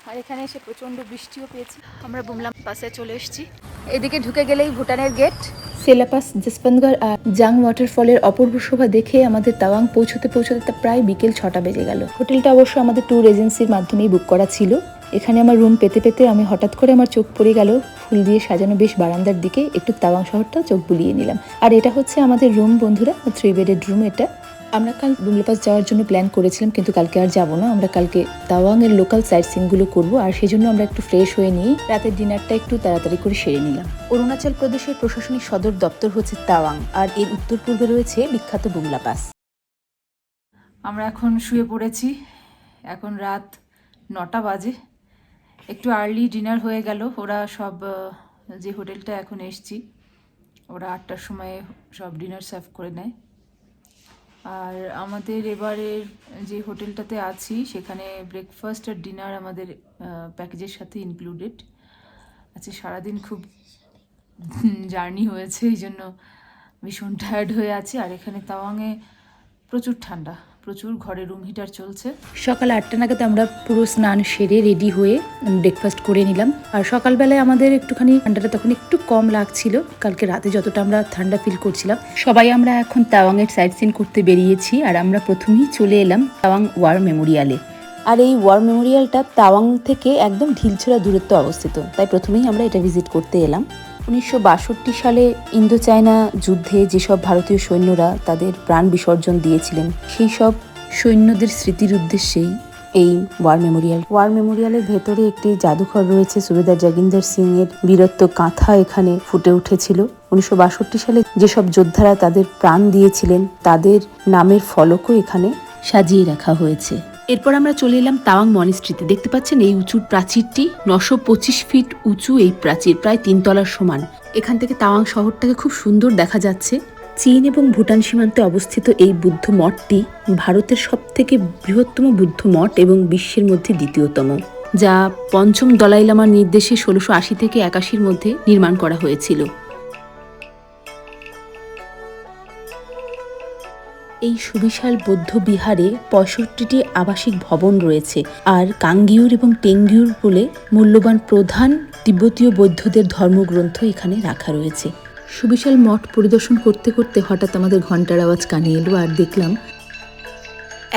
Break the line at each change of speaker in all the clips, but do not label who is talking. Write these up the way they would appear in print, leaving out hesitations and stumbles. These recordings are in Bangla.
আর এখানে এসে প্রচণ্ড বৃষ্টিও পেয়েছি। আমরা বুমলা পাসে চলে এসেছি। এদিকে ঢুকে গেলেই ভুটানের গেট। সেলাপাস, জসবন্তগড় আর জাং ওয়াটারফলের অপূর্ব শোভা দেখে আমাদের তাওয়াং পৌঁছতে প্রায় বিকেল 6টা বেজে গেল। হোটেলটা অবশ্য আমাদের ট্যুর এজেন্সির মাধ্যমেই বুক করা ছিল। এখানে আমার রুম পেতে পেতে আমি হঠাৎ করে আমার চোখ পড়ে গেল ফুল দিয়ে সাজানো বেশ বারান্দার দিকে। একটু তাওয়াং শহরটা চোখ বুলিয়ে নিলাম। আর এটা হচ্ছে আমাদের রুম বন্ধুরা, 3 বেডের রুম এটা। আমরা কাল বুমলা পাস যাওয়ার জন্য প্ল্যান করেছিলাম, কিন্তু কালকে আর যাবো না। আমরা কালকে তাওয়াং এর লোকাল সাইট সিনগুলো করবো, আর সেই জন্য আমরা একটু ফ্রেশ হয়ে নিয়ে রাতের ডিনারটা একটু তাড়াতাড়ি করে সেরে নিলাম। অরুণাচল প্রদেশের প্রশাসনিক সদর দপ্তর হচ্ছে তাওয়াং, আর এর উত্তর পূর্বে রয়েছে বিখ্যাত বুমলা পাস। আমরা এখন শুয়ে পড়েছি। এখন রাত 9টা বাজে। একটু আর্লি ডিনার হয়ে গেল। ওরা সব, যে হোটেলটা এখন এসছি, ওরা 8টার সময় সব ডিনার সার্ভ করে নেয়। আর আমাদের এবারের যে হোটেলটাতে আছি সেখানে ব্রেকফাস্ট আর ডিনার আমাদের প্যাকেজের সাথে ইনক্লুডেড আছে। সারাদিন খুব জার্নি হয়েছে, এই জন্য ভীষণ টায়ার্ড হয়ে আছে। আর এখানে তাওয়াংয়ে প্রচুর ঠান্ডা, প্রচুর, ঘরে রুম হিটার চলছে। সকাল 8টা নাগাদ আমরা পুরো স্নান সেরে রেডি হয়ে ব্রেকফাস্ট করে নিলাম। আর সকালবেলায় আমাদের একটুখানি ঠান্ডাটা তখন একটু কম লাগছিল, কালকে রাতে যতটা আমরা ঠান্ডা ফিল করছিলাম। সবাই আমরা এখন তাওয়াংয়ের সাইট সিন করতে বেরিয়েছি। আর আমরা প্রথমেই চলে এলাম তাওয়াং ওয়ার মেমোরিয়ালে। আর এই ওয়ার মেমোরিয়ালটা তাওয়াং থেকে একদম ঢিলছোড়া দূরত্বে অবস্থিত, তাই প্রথমেই আমরা এটা ভিজিট করতে এলাম। 1962 সালে ইন্দো চায়না যুদ্ধে যেসব ভারতীয় সৈন্যরা তাদের প্রাণ বিসর্জন দিয়েছিলেন, সেই সব সৈন্যদের স্মৃতির উদ্দেশ্যেই এই ওয়ার মেমোরিয়ালের ভেতরে একটি জাদুঘর রয়েছে। সুবেদার জাগিন্দর সিং এর বীরত্ব গাথা এখানে ফুটে উঠেছিল। 1962 সালে যেসব যোদ্ধারা তাদের প্রাণ দিয়েছিলেন তাদের নামের ফলকও এখানে সাজিয়ে রাখা হয়েছে। এরপর আমরা চলে এলাম তাওয়াং মনিস্ট্রিতে। দেখতে পাচ্ছেন এই উঁচু প্রাচীরটি, 925 ফিট উঁচু এই প্রাচীর, প্রায় 3 তলার সমান। এখান থেকে তাওয়াং শহরটাকে খুব সুন্দর দেখা যাচ্ছে। চীন এবং ভুটান সীমান্তে অবস্থিত এই বুদ্ধ মঠটি ভারতের সবথেকে বৃহত্তম বুদ্ধ মঠ এবং বিশ্বের মধ্যে দ্বিতীয়তম, যা পঞ্চম দলাই লামার নির্দেশে 1680 থেকে 81 মধ্যে নির্মাণ করা হয়েছিল। এই সুবিশাল বৌদ্ধ বিহারে 65টি আবাসিক ভবন রয়েছে। আর কাঙ্গিউর এবং টেঙ্গিউর বলে মূল্যবান প্রধান তিব্বতীয় বৌদ্ধদের ধর্মগ্রন্থ এখানে রাখা রয়েছে। সুবিশাল মঠ পরিদর্শন করতে করতে হঠাৎ আমাদের ঘন্টার আওয়াজ কানে এলো, আর দেখলাম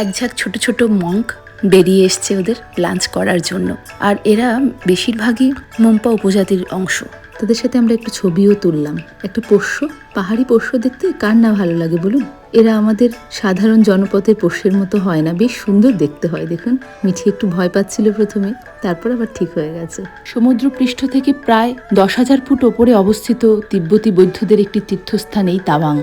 এক ঝাঁক ছোট ছোট মঙ্ক বেরিয়ে এসছে ওদের লাঞ্চ করার জন্য। আর এরা বেশিরভাগই মোম্পা উপজাতির অংশ। তাদের সাথে আমরা একটু ছবিও তুললাম। একটু পোষ্য, পাহাড়ি পোষ্য দেখতে কার না ভালো লাগে বলুন। এরা আমাদের সাধারণ জনপথের পোষ্যের মতো হয় না, বেশ সুন্দর দেখতে হয়। দেখুন, মিঠি একটু ভয় পাচ্ছিল প্রথমে, তারপর আবার ঠিক হয়ে গেছে। সমুদ্র পৃষ্ঠ থেকে প্রায় 10,000 ফুট ওপরে অবস্থিত তিব্বতী বৌদ্ধদের একটি তীর্থস্থান এই তাওয়াং।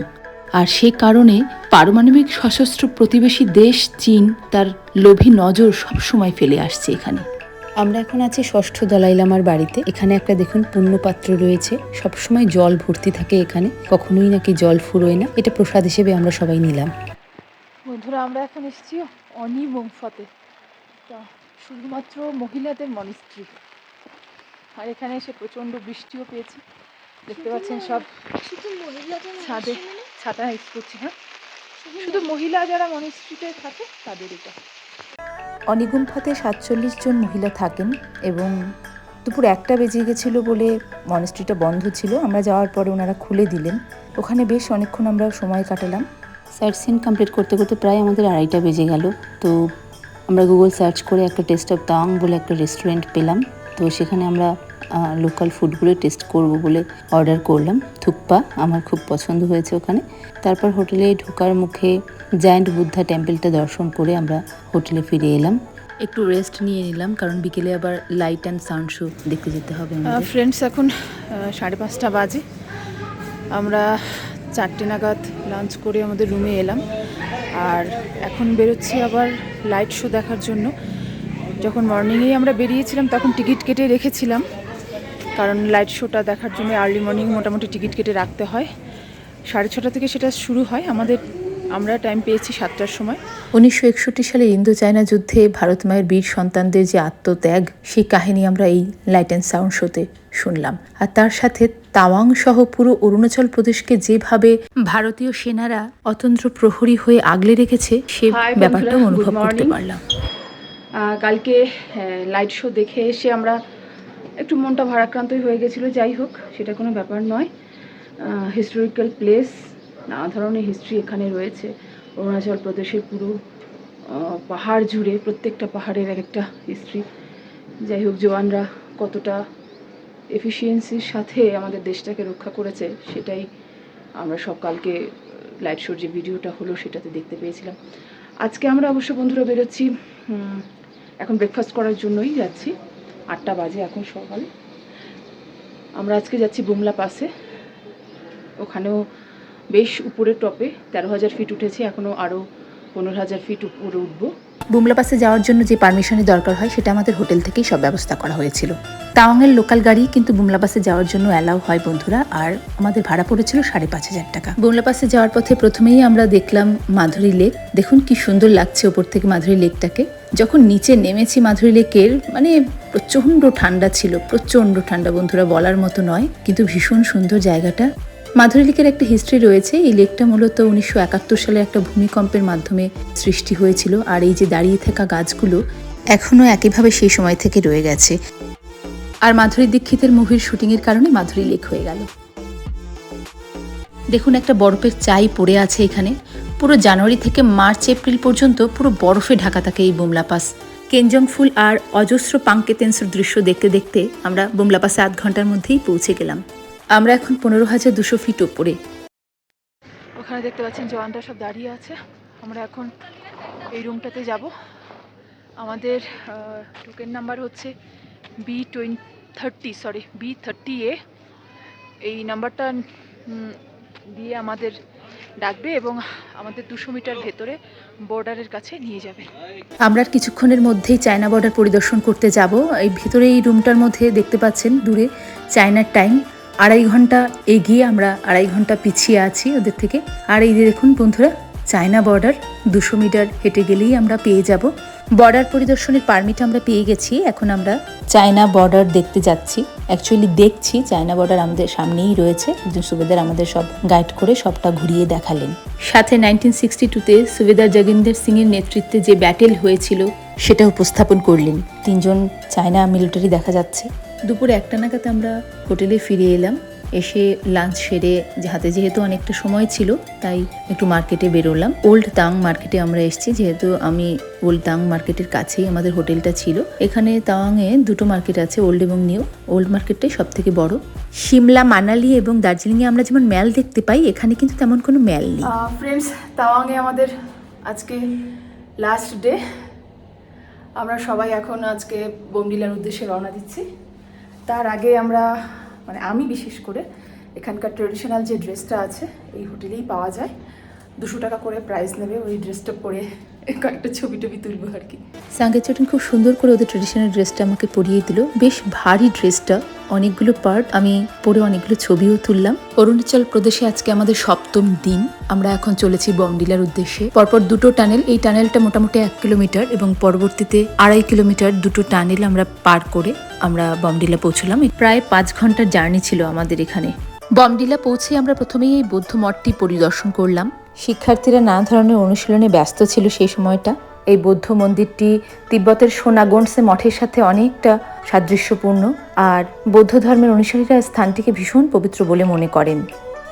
আর সে কারণে পারমাণবিক সশস্ত্র প্রতিবেশী দেশ চীন তার লোভী নজর সবসময় ফেলে আসছে এখানে। আমরা এখন আছি 6ষ্ঠ দলাই লামার বাড়িতে। এখানে একটা দেখুন পুণ্যপাত্র রয়েছে, সবসময় জল ভর্তি থাকে এখানে, কখনোই নাকি জল ফুরোয় না। এটা প্রসাদ হিসেবে আমরা সবাই নিলাম। বন্ধুরা, আমরা এখন এসেছি অনিমংফতে, শুধুমাত্র মহিলাদের মনিস্ট্রি। আর এখানে এসে প্রচণ্ড বৃষ্টিও পেয়েছি। দেখতে পাচ্ছেন সব ছাদে ছাতা ইউজ করছি। হ্যাঁ, শুধু মহিলা যারা মনিস্ট্রিতে থাকে তাদের এটা। অনিগুম্ফাতে 47 জন মহিলা থাকেন এবং দুপুর 1টা বেজে গেছিলো বলে মনিস্ট্রিটা বন্ধ ছিল। আমরা যাওয়ার পরে ওনারা খুলে দিলেন। ওখানে বেশ অনেকক্ষণ আমরা সময় কাটালাম। সাইট সিন কমপ্লিট করতে করতে প্রায় আমাদের 2:30 বেজে গেল। তো আমরা গুগল সার্চ করে একটা টেস্ট অফ তাওয়াং বলে একটা রেস্টুরেন্ট পেলাম। তো সেখানে আমরা লোকাল ফুডগুলো টেস্ট করব বলে অর্ডার করলাম। থুকপা আমার খুব পছন্দ হয়েছে ওখানে। তারপর হোটেলে ঢোকার মুখে জায়ান্ট বুদ্ধা টেম্পলটা দর্শন করে আমরা হোটেলে ফিরে এলাম। একটু রেস্ট নিয়ে নিলাম, কারণ বিকেলে আবার লাইট অ্যান্ড সাউন্ড শো দেখতে যেতে হবে। ফ্রেন্ডস, এখন 5:30 বাজে। আমরা 4টে নাগাদ লাঞ্চ করে আমাদের রুমে এলাম। আর এখন বেরোচ্ছি আবার লাইট শো দেখার জন্য। যখন মর্নিংয়েই আমরা বেরিয়েছিলাম তখন টিকিট কেটে রেখেছিলাম, কারণ লাইট শোটা দেখার জন্য আর্লি মর্নিং মোটামুটি টিকিট কেটে রাখতে হয়। 6:30 থেকে সেটা শুরু হয়। আমরা টাইম পেয়েছি 7টার সময়। 1961 সালে ইন্দো চায়না যুদ্ধে ভারত মায়ের বীর সন্তানদের যে আত্মত্যাগ, সেই কাহিনী আমরা এই লাইট অ্যান্ড সাউন্ড শোতে শুনলাম। আর তার সাথে তাওয়াং সহ পুরো অরুণাচল প্রদেশকে যেভাবে ভারতীয় সেনারা অতন্ত্র প্রহরী হয়ে আগলে রেখেছে, সে ব্যাপারটাও অনুভব করতে পারলাম।
কালকে লাইট শো দেখে এসে আমরা একটু মনটা ভারাক্রান্তই হয়ে গেছিলো। যাই হোক, সেটা কোনো ব্যাপার নয়। হিস্টোরিক্যাল প্লেস, নানা ধরনের হিস্ট্রি এখানে রয়েছে। অরুণাচল প্রদেশের পুরো পাহাড় জুড়ে প্রত্যেকটা পাহাড়ের এক একটা হিস্ট্রি। যাই হোক, জওয়ানরা কতটা এফিসিয়েন্সির সাথে আমাদের দেশটাকে রক্ষা করেছে সেটাই আমরা সব কালকে লাইট শোর যে ভিডিওটা হলো সেটাতে দেখতে পেয়েছিলাম। আজকে আমরা অবশ্য বন্ধুরা বেরোচ্ছি, এখন ব্রেকফাস্ট করার জন্যই যাচ্ছি। 8টা বাজে এখন সকাল। আমরা আজকে যাচ্ছি বুমলা পাসে। ওখানেও বেশ উপরের টপে 13,000 ফিট উঠেছি, এখনও আরও 15,000 ফিট উপরে উঠবো।
বুমলা পাসে যাওয়ার জন্য যে পারমিশনের দরকার হয় সেটা আমাদের হোটেল থেকেই সব ব্যবস্থা করা হয়েছিল। তাওয়াংয়ের লোকাল গাড়ি কিন্তু বুমলা পাসে যাওয়ার জন্য অ্যালাউ হয় বন্ধুরা, আর আমাদের ভাড়া পড়েছিল 5,500 টাকা। বুমলা পাসে যাওয়ার পথে প্রথমেই আমরা দেখলাম মাধুরী লেক। দেখুন কি সুন্দর লাগছে ওপর থেকে মাধুরী লেকটাকে। যখন নিচে নেমেছি মাধুরী লেকের, মানে প্রচণ্ড ঠান্ডা ছিল, প্রচণ্ড ঠান্ডা বন্ধুরা, বলার মতো নয়, কিন্তু ভীষণ সুন্দর জায়গাটা। মাধুরী লেকের একটা হিস্ট্রি রয়েছে। এই লেকটা মূলত 1971 সালে একটা ভূমিকম্পের মাধ্যমে সৃষ্টি হয়েছিল, আর এই যে দাঁড়িয়ে থাকা গাছগুলো এখনো একইভাবে সেই সময় থেকে রয়ে গেছে। আর মাধুরী দীক্ষিতের মুভির শুটিংয়ের কারণে মাধুরী লেক হয়ে গেল। দেখুন একটা বরফের চাই পড়ে আছে এখানে। পুরো জানুয়ারি থেকে মার্চ এপ্রিল পর্যন্ত পুরো বরফে ঢাকা থাকে এই বুমলা পাস। কেনজং ফুল আর অজস্র পাংকেতেন্সুর দৃশ্য দেখতে দেখতে আমরা বুমলা পাসে 8 ঘন্টার মধ্যেই পৌঁছে গেলাম। আমরা এখন 15,200 ফিট ওপরে।
ওখানে দেখতে পাচ্ছেন জওয়ানরা সব দাঁড়িয়ে আছে। আমরা এখন এই রুমটাতে যাব। আমাদের টোকেন নাম্বার হচ্ছে B30A। এই নাম্বারটা দিয়ে আমাদের ডাকবে এবং আমাদের 200 মিটার ভেতরে বর্ডারের কাছে নিয়ে যাবে।
আমরা কিছুক্ষণের মধ্যেই চায়না বর্ডার পরিদর্শন করতে যাব। এই ভেতরে এই রুমটার মধ্যে দেখতে পাচ্ছেন দূরে চায়নার টাইম 2.5 ঘন্টা এগিয়ে, আমরা 2.5 ঘন্টা পিছিয়ে আছি ওদের থেকে। আর এই যে দেখুন বন্ধুরা, চায়না বর্ডার 200 মিটার হেঁটে গেলেই আমরা পেয়ে যাব। বর্ডার পরিদর্শনের পারমিট আমরা পেয়ে গেছি। এখন আমরা চায়না বর্ডার দেখতে যাচ্ছি। অ্যাকচুয়ালি দেখছি, চায়না বর্ডার আমাদের সামনেই রয়েছে। একজন সুবেদার আমাদের সব গাইড করে সবটা ঘুরিয়ে দেখালেন। সাথে 1962-তে সুবেদার জগিন্দর সিংয়ের নেতৃত্বে যে ব্যাটেল হয়েছিল সেটা উপস্থাপন করলেন। 3 জন চায়না মিলিটারি দেখা যাচ্ছে। দুপুরে 1টা নাগাদ আমরা হোটেলে ফিরে এলাম। এসে লাঞ্চ সেরে হাতে যেহেতু অনেকটা সময় ছিল, তাই একটু মার্কেটে বেরোলাম। ওল্ড তাং মার্কেটে আমরা এসেছি, যেহেতু আমি ওল্ড তাং মার্কেটের কাছেই আমাদের হোটেলটা ছিল। এখানে তাওয়াংয়ে 2টো মার্কেট আছে, ওল্ড এবং নিউ। ওল্ড মার্কেটটাই সব থেকে বড়। সিমলা, মানালি এবং দার্জিলিংয়ে আমরা যেমন ম্যাল দেখতে পাই, এখানে কিন্তু তেমন কোনো ম্যাল নেই।
ফ্রেন্ডস, তাওয়াংয়ে আমাদের আজকে লাস্ট ডে। আমরা সবাই এখন আজকে বোমডিলার উদ্দেশ্যে রওনা দিচ্ছি। তার আগে আমরা, মানে আমি বিশেষ করে, এখানকার ট্রেডিশনাল যে ড্রেসটা আছে এই হোটেলেই পাওয়া যায়। 200 টাকা করে প্রাইস নেবে। ওই ড্রেসটা পরে কয়েকটা ছবি টবি তুলবো আর কি।
সাঙ্গে চটন খুব সুন্দর করে ওদের ট্রেডিশনাল ড্রেসটা আমাকে পরিয়ে দিল। বেশ ভারী ড্রেসটা, অনেকগুলো পার্ট, আমি পরে অনেকগুলো ছবিও তুললাম। অরুণাচল প্রদেশে আজকে আমাদের 7ম দিন। আমরা এখন চলেছি বমডিলার উদ্দেশ্যে। পরপর 2টো টানেল, এই টানেলটা মোটামুটি 1 কিলোমিটার এবং পরবর্তীতে 2.5 কিলোমিটার 2টো টানেল আমরা পার করে আমরা বমডিলা পৌঁছলাম। প্রায় 5 ঘন্টার জার্নি ছিল আমাদের এখানে। বমডিলা পৌঁছে আমরা প্রথমেই এই বৌদ্ধ মঠটি পরিদর্শন করলাম। শিক্ষার্থীরা নানা ধরনের অনুশীলনে ব্যস্ত ছিল সেই সময়টা। এই বৌদ্ধ মন্দিরটি তিব্বতের সোনাগোন্ডসে মঠের সাথে অনেকটা সাদৃশ্যপূর্ণ, আর বৌদ্ধ ধর্মের অনুসারীরা স্থানটিকে ভীষণ পবিত্র বলে মনে করেন।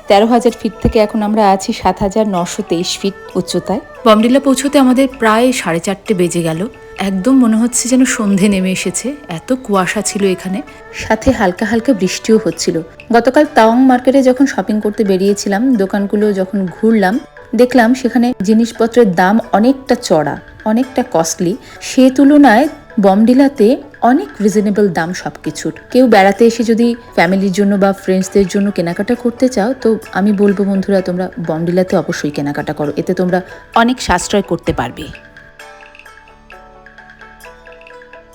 13,000 ফিট থেকে এখন আমরা আছি 7,923 ফিট উচ্চতায়। বমডিলা পৌঁছতে আমাদের প্রায় 4:30 বেজে গেল। একদম মনে হচ্ছে যেন সন্ধে নেমে এসেছে, এত কুয়াশা ছিল এখানে, সাথে হালকা হালকা বৃষ্টিও হচ্ছিল। গতকাল তাওয়াং মার্কেটে যখন শপিং করতে বেরিয়েছিলাম, দোকানগুলো যখন ঘুরলাম, দেখলাম সেখানে জিনিসপত্রের দাম অনেকটা চড়া, অনেকটা কস্টলি। সে তুলনায় বমডিলাতে অনেক রিজনেবল দাম সবকিছুর। কেউ বেড়াতে এসে যদি ফ্যামিলির জন্য বা ফ্রেন্ডসদের জন্য কেনাকাটা করতে চাও, তো আমি বলবো বন্ধুরা, তোমরা বমডিলাতে অবশ্যই কেনাকাটা করো, এতে তোমরা অনেক সাশ্রয় করতে পারবে।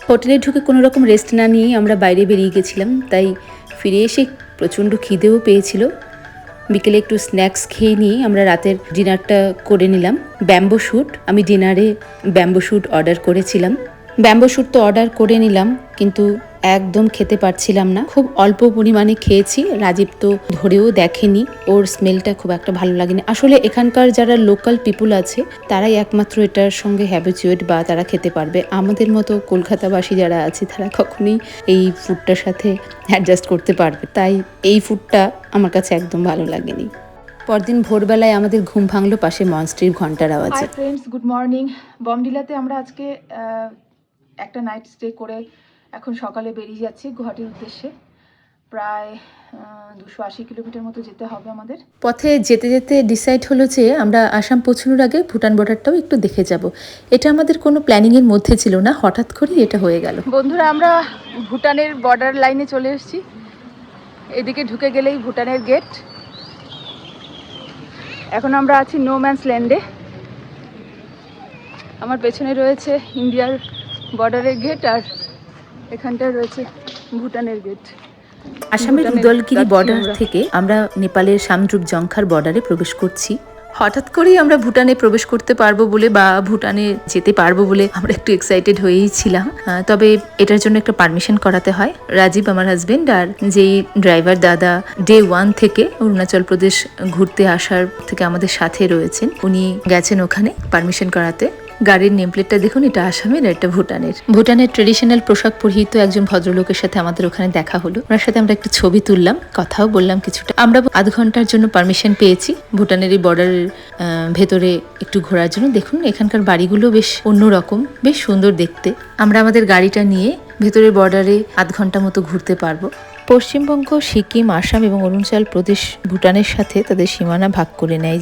হোটেলে ঢুকে কোনো রকম রেস্ট না নিয়েই আমরা বাইরে বেরিয়ে গেছিলাম, তাই ফিরে এসে প্রচণ্ড খিদেও পেয়েছিল। বিকেলে একটু স্ন্যাক্স খেয়ে নিয়ে আমরা রাতের ডিনারটা করে নিলাম। ব্যাম্বো শ্যুট, আমি ডিনারে ব্যাম্বো শ্যুট অর্ডার করেছিলাম। ব্যাম্বো শ্যুট তো অর্ডার করে নিলাম, কিন্তু একদম খেতে পারছিলাম না, খুব অল্প পরিমাণে খেয়েছি। রাজীব তো ধরেও দেখেনি, ওর স্মেলটা খুব একটা ভালো লাগেনি। আসলে এখানকার যারা লোকাল পিপুল আছে তারাই একমাত্র এটার সঙ্গে হ্যাবিচুয়েট বা তারা খেতে পারবে। আমাদের মতো কলকাতাবাসী যারা আছে তারা কখনোই এই ফুডটার সাথে অ্যাডজাস্ট করতে পারবে, তাই এই ফুডটা আমার কাছে একদম ভালো লাগেনি। পরদিন ভোরবেলায় আমাদের ঘুম ভাঙলো পাশে মনস্ট্রির ঘন্টার আওয়াজে।
Hi friends, good morning. বমডিলাতে আমরা আজকে একটা নাইট স্টে করে এখন সকালে বেরিয়ে যাচ্ছি গুয়াহাটির উদ্দেশ্যে। প্রায় 280 কিলোমিটার মতো যেতে হবে আমাদের।
পথে যেতে যেতে ডিসাইড হলো যে আমরা আসাম পৌঁছানোর আগে ভুটান বর্ডারটাও একটু দেখে যাব। এটা আমাদের কোনো প্ল্যানিংয়ের মধ্যে ছিল না, হঠাৎ করেই এটা হয়ে গেল।
বন্ধুরা, আমরা ভুটানের বর্ডার লাইনে চলে এসেছি। এদিকে ঢুকে গেলেই ভুটানের গেট। এখন আমরা আছি নো ম্যানস ল্যান্ডে। আমার পেছনে রয়েছে ইন্ডিয়ার বর্ডারের গেট, আর এখানটায় রয়েছে ভুটানের গেট।
আসামের উদলগিরি বর্ডার থেকে আমরা নেপালের সামদ্রুপ জংখার বর্ডারে প্রবেশ করছি। হঠাৎ করেই আমরা ভুটানে প্রবেশ করতে পারবো বলে বা ভুটানে যেতে পারবো বলে আমরা একটু এক্সাইটেড হয়েই ছিলাম। তবে এটার জন্য একটা পারমিশন করাতে হয়। রাজীব আমার হাজবেন্ড আর যেই ড্রাইভার দাদা ডে 1 থেকে অরুণাচল প্রদেশ ঘুরতে আসার থেকে আমাদের সাথে রয়েছেন, উনি গেছেন ওখানে পারমিশন করাতে। গাড়ির নেমপ্লেটটা দেখুন, এটা আসামের আর এটা ভুটানের। ভুটানের ট্রেডিশনাল পোশাক পরিহিত একজন ভদ্রলোকের সাথে আমাদের ওখানে দেখা হলো। ওনার সাথে আমরা একটু ছবি তুললাম, কথাও বললাম কিছুটা। আমরা আধ ঘন্টার জন্য পারমিশন পেয়েছি ভুটানের এই বর্ডারের ভেতরে একটু ঘোরার জন্য। দেখুন এখানকার বাড়িগুলো বেশ অন্যরকম, বেশ সুন্দর দেখতে। আমরা আমাদের গাড়িটা নিয়ে ভেতরের বর্ডারে আধ ঘন্টা মতো ঘুরতে পারবো। পশ্চিমবঙ্গ, সিকিম, আসাম এবং অরুণাচল প্রদেশ ভুটানের সাথে তাদের সীমানা ভাগ করে নেয়,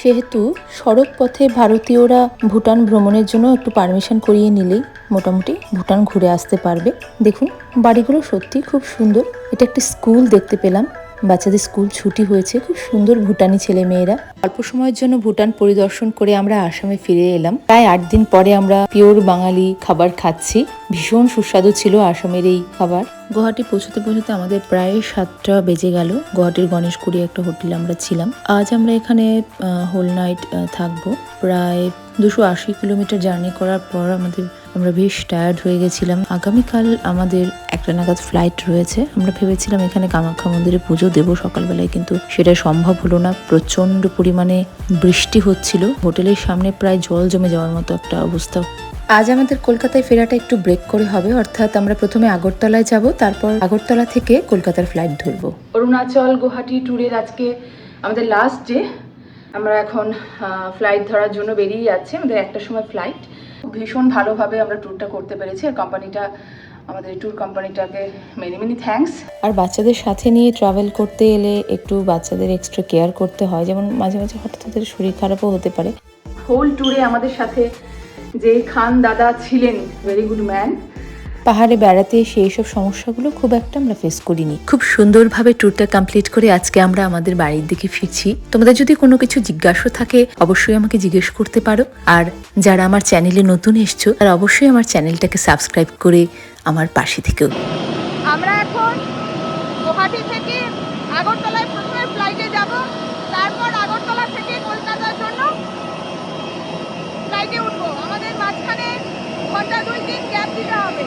সেহেতু সড়ক পথে ভারতীয়রা ভুটান ভ্রমণের জন্য একটু পারমিশন করিয়ে নিলেই মোটামুটি ভুটান ঘুরে আসতে পারবে। দেখুন বাড়িগুলো সত্যি খুব সুন্দর। এটা একটি স্কুল দেখতে পেলাম, বাচ্চাদের স্কুল ছুটি হয়েছে। খুব সুন্দর ভুটানি ছেলে মেয়েরা। অল্প সময়ের জন্য ভুটান পরিদর্শন করে আমরা আসামে ফিরে এলাম। প্রায় 8 দিন পরে আমরা পিওর বাঙালি খাবার খাচ্ছি। ভীষণ সুস্বাদু ছিল আসামের এই খাবার। গুয়াহাটি পৌঁছতে পৌঁছতে আমাদের প্রায় 7টা বেজে গেল। গুয়াহাটির গণেশগুড়ি একটা হোটেলে আমরা ছিলাম। আজ আমরা এখানে হোল নাইট থাকবো। প্রায় 280 কিলোমিটার জার্নি করার পর আমরা বেশ টায়ার্ড হয়ে গেছিলাম। আগামীকাল আমাদের 1টা নাগাদ ফ্লাইট রয়েছে। আমরা ভেবেছিলাম এখানে কামাখ্যা মন্দিরে পুজো দেবো সকালবেলায়, কিন্তু সেটা সম্ভব হলো না। প্রচন্ড পরিমাণে বৃষ্টি হচ্ছিল। হোটেলের সামনে প্রায় জল জমে যাওয়ার মতো একটা অবস্থা। আজ আমাদের কলকাতায় ফেরাটা একটু ব্রেক করে হবে, অর্থাৎ আমরা প্রথমে আগরতলায় যাব, তারপর আগরতলা থেকে কলকাতার ফ্লাইট ধরবো। অরুণাচল গুয়াহাটি ট্যুরের আজকে আমাদের লাস্ট ডে। আমরা এখন ফ্লাইট ধরার জন্য বেরিয়ে যাচ্ছি। আমাদের 1টার সময় ফ্লাইট। ভীষণ ভালোভাবে আমরা ট্যুরটা করতে পেরেছি, আর আমাদের ট্যুর কোম্পানিটাকে মেনি থ্যাঙ্কস। আর বাচ্চাদের সাথে নিয়ে ট্রাভেল করতে এলে একটু বাচ্চাদের এক্সট্রা কেয়ার করতে হয়, যেমন মাঝে মাঝে হঠাৎ তাদের শরীর খারাপও হতে পারে। হোল ট্যুরে আমাদের সাথে যে খান দাদা ছিলেন, ভেরি গুড ম্যান। পাহাড়ে বেড়াতে এসে এইসব সমস্যাগুলো খুব একটা আমরা ফেস করিনি। খুব সুন্দরভাবে ট্যুরটা কমপ্লিট করে আজকে আমরা আমাদের বাড়ির দিকে ফিরছি। তোমাদের যদি কোনো কিছু জিজ্ঞাসা থাকে অবশ্যই আমাকে জিজ্ঞেস করতে পারো। আর যারা আমার চ্যানেলে নতুন এসছো তারা অবশ্যই আমার চ্যানেলটাকে সাবস্ক্রাইব করে আমার পাশে থেকেও।
আমরা এখন গুয়াহাটি থেকে আগরতলায় প্রথমে ফ্লাইটে যাব, তারপর আগরতলা থেকে কলকাতার জন্য ফ্লাইটে উঠবো। আমাদের মাঝখানে ঘন্টা 2-3 গ্যাপ দিতে হবে।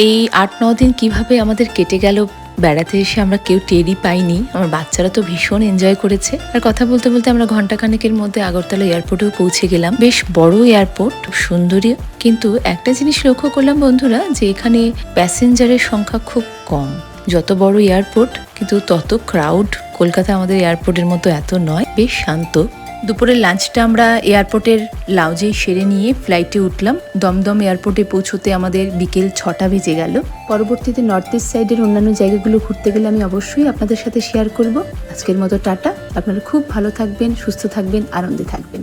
এই 8-9 দিন কিভাবে আমাদের কেটে গেল বেড়াতে এসে আমরা কেউ টেরই পাইনি। আমার বাচ্চারা তো ভীষণ এনজয় করেছে। আর কথা বলতে বলতে আমরা ঘন্টাখানেকের মধ্যে আগরতলা এয়ারপোর্টেও পৌঁছে গেলাম। বেশ বড় এয়ারপোর্ট, সুন্দরী। কিন্তু একটা জিনিস লক্ষ্য করলাম বন্ধুরা, যে এখানে প্যাসেঞ্জারের সংখ্যা খুব কম। যত বড় এয়ারপোর্ট কিন্তু তত ক্রাউড। কলকাতা আমাদের এয়ারপোর্টের মতো এত নয়, বেশ শান্ত। দুপুরের লাঞ্চটা আমরা এয়ারপোর্টের লাউজেই সেরে নিয়ে ফ্লাইটে উঠলাম। দমদম এয়ারপোর্টে পৌঁছতে আমাদের বিকেল 6টা বেজে গেল। পরবর্তীতে নর্থ ইস্ট সাইডের অন্যান্য জায়গাগুলো ঘুরতে গেলে আমি অবশ্যই আপনাদের সাথে শেয়ার করব। আজকের মতো টাটা। আপনারা খুব ভালো থাকবেন, সুস্থ থাকবেন, আনন্দে থাকবেন।